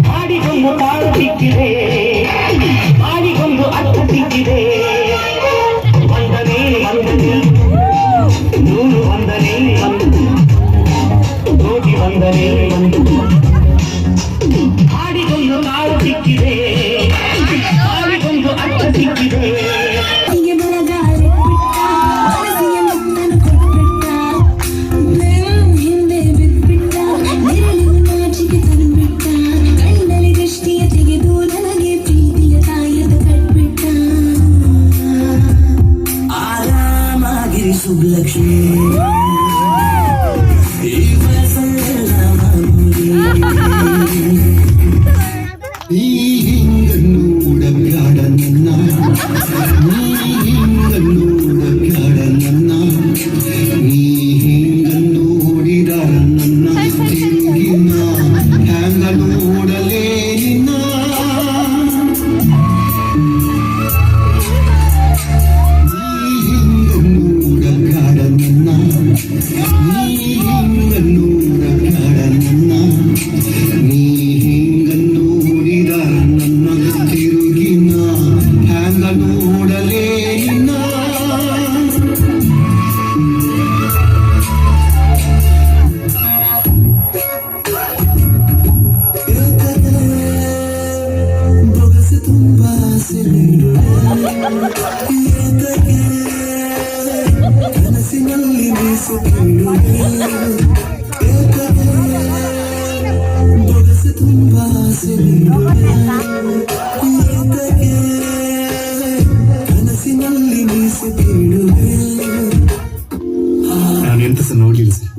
ಮಾಡಿಕೊಂಡು ತಾಳು ಸಿಕ್ಕಿದೆ, ಮಾಡಿಕೊಂಡು ಅರ್ಥ ಸಿಕ್ಕಿದೆ. ವಂದನೆ ವಂದನೆ ನೂರು ವಂದನೆ ಕೋಟಿ ವಂದನೆ. ಮಾಡಿಕೊಂಡು ತಾಳು ಸಿಕ್ಕಿದೆ, ಮಾಡಿಕೊಂಡು ಅರ್ಥ ಸಿಕ್ಕಿದೆ. ಸುಬ್ಲಕ್ಷ್ಮಿ ಈ ಹಿಂಗನ್ನೂಡ ಬ್ಯಾಡ ನನ್ನ, ನೀ ಹಿಂಗನ್ನೂಡ ಬ್ಯಾಡ ನನ್ನ, ನೀ ಹಿಂಗನ್ನೂಡಿದಾರ ನನ್ನ ತಿರುಗಿನ ಹ್ಯಾಂಗ ನೋಡಲೇ ನಿನ್ನ. ಕನಸಿನಲ್ಲಿ ಬೊಗಸೆ ತುಂಬ ಕನಸಿನಲ್ಲಿ ಮೀಸೆ ಬೀಳುವೆ. ನಾನೆಂತ ಸಹ ನೋಡ್ಲಿಲ್ಲ ಸರ್.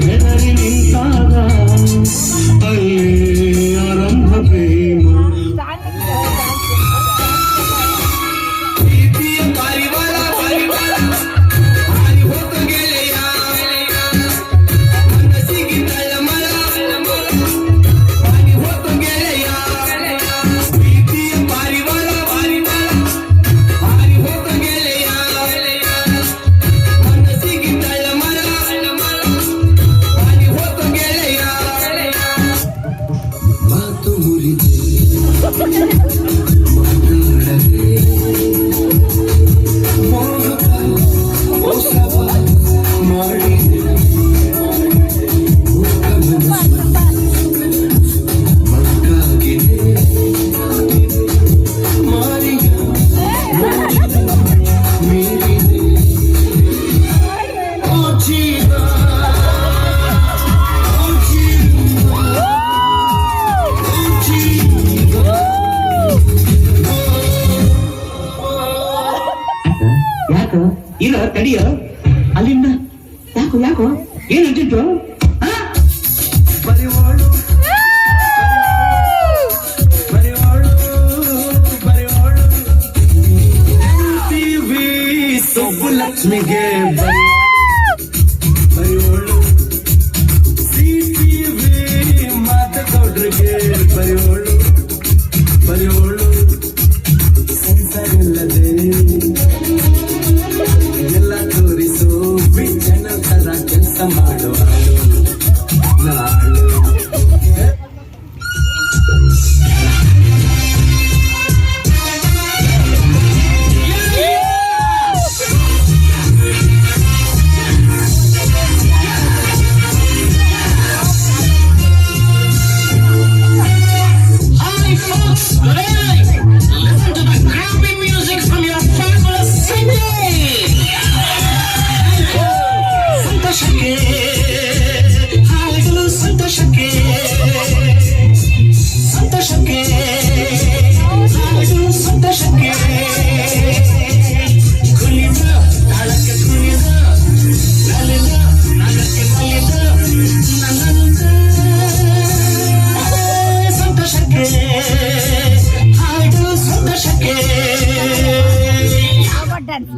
ಹೆದರಿ ನಿಂತಾಗ ಅಲ್ಲೇ ಆರಂಭ ಪ್ರೇಮ. ಯಾಕೋ ಇರೋ ತಡಿಯೋ ಅಲ್ಲಿಂದ ಯಾಕೋ ಯಾಕೋ ಏನು ಅಂತಿದ್ರು ಸುಬ್ಬಲಕ್ಷ್ಮಿಗೆ ಬರೆಯೋಳು, ಸಿಟಿವಿ ಮಾತಗೌಡ್ರಿಗೆ ಬರೆಯೋಳು, ಬರೆಯೋಳು ಸಂಸಾರಿಲ್ಲದೆ ಎಲ್ಲ ತೋರಿಸೋ ಬಿಚ್ಚನ ತರ ಕೆಲಸ ಮಾಡೋ ನಾಳು. ಡ್ಯಾನ್ಸ್